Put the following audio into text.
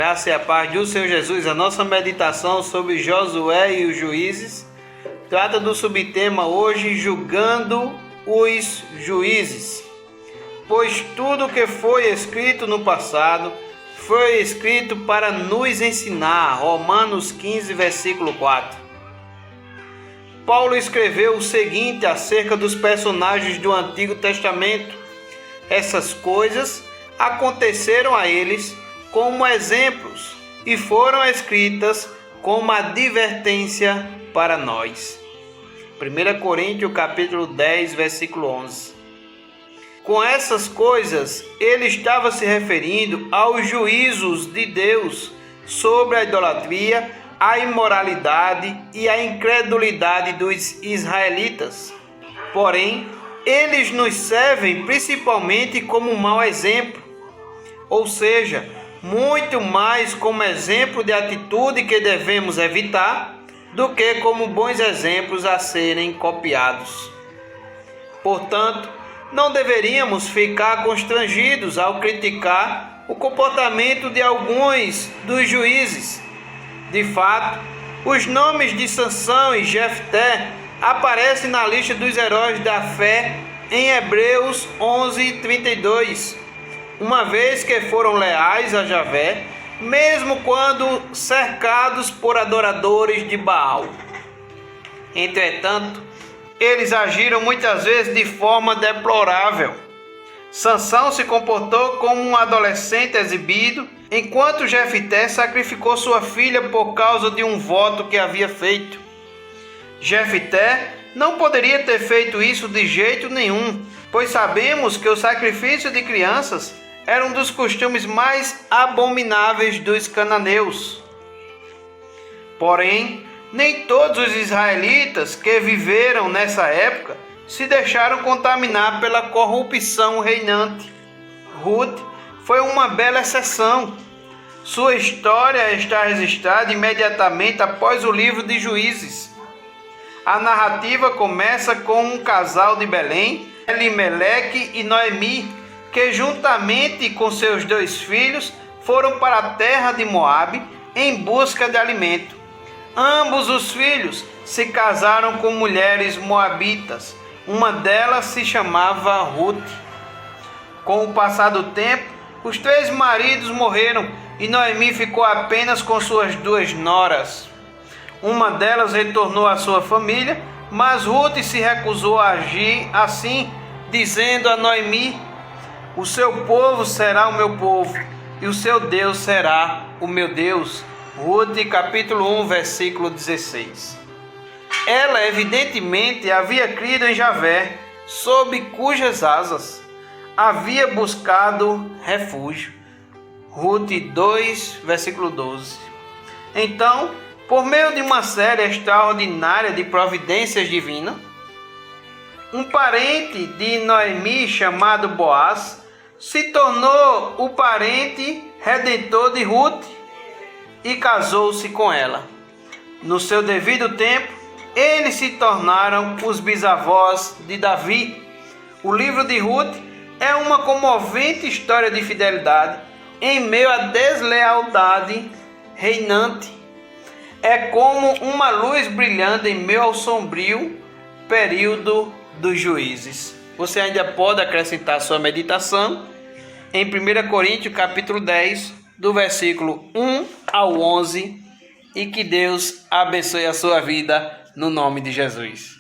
Graça e a paz do Senhor Jesus. A nossa meditação sobre Josué e os juízes trata do subtema hoje, julgando os juízes. Pois tudo que foi escrito no passado foi escrito para nos ensinar. Romanos 15, versículo 4. Paulo escreveu o seguinte acerca dos personagens do Antigo Testamento. Essas coisas aconteceram a eles como exemplos e foram escritas como advertência para nós. 1 Coríntios capítulo 10, versículo 11. Com essas coisas, ele estava se referindo aos juízos de Deus sobre a idolatria, a imoralidade e a incredulidade dos israelitas. Porém, eles nos servem principalmente como um mau exemplo, ou seja, muito mais como exemplo de atitude que devemos evitar do que como bons exemplos a serem copiados. Portanto, não deveríamos ficar constrangidos ao criticar o comportamento de alguns dos juízes. De fato, os nomes de Sansão e Jefté aparecem na lista dos heróis da fé em Hebreus 11:32. Uma vez que foram leais a Javé, mesmo quando cercados por adoradores de Baal. Entretanto, eles agiram muitas vezes de forma deplorável. Sansão se comportou como um adolescente exibido, enquanto Jefté sacrificou sua filha por causa de um voto que havia feito. Jefté não poderia ter feito isso de jeito nenhum, pois sabemos que o sacrifício de crianças era um dos costumes mais abomináveis dos cananeus. Porém, nem todos os israelitas que viveram nessa época se deixaram contaminar pela corrupção reinante. Ruth foi uma bela exceção. Sua história está registrada imediatamente após o livro de Juízes. A narrativa começa com um casal de Belém, Elimeleque e Noemi, que juntamente com seus 2 filhos foram para a terra de Moabe em busca de alimento. Ambos os filhos se casaram com mulheres moabitas. Uma delas se chamava Ruth. Com o passar do tempo, os 3 maridos morreram e Noemi ficou apenas com suas 2 noras. Uma delas retornou à sua família, mas Ruth se recusou a agir assim, dizendo a Noemi: "O seu povo será o meu povo, e o seu Deus será o meu Deus." Ruth, capítulo 1, versículo 16. Ela, evidentemente, havia crido em Javé, sob cujas asas havia buscado refúgio. Ruth 2, versículo 12. Então, por meio de uma série extraordinária de providências divinas, um parente de Noemi chamado Boaz se tornou o parente redentor de Ruth e casou-se com ela. No seu devido tempo, eles se tornaram os bisavós de Davi. O livro de Ruth é uma comovente história de fidelidade em meio à deslealdade reinante. É como uma luz brilhando em meio ao sombrio período dos juízes. Você ainda pode acrescentar sua meditação em 1 Coríntios capítulo 10, do versículo 1 ao 11, e que Deus abençoe a sua vida no nome de Jesus.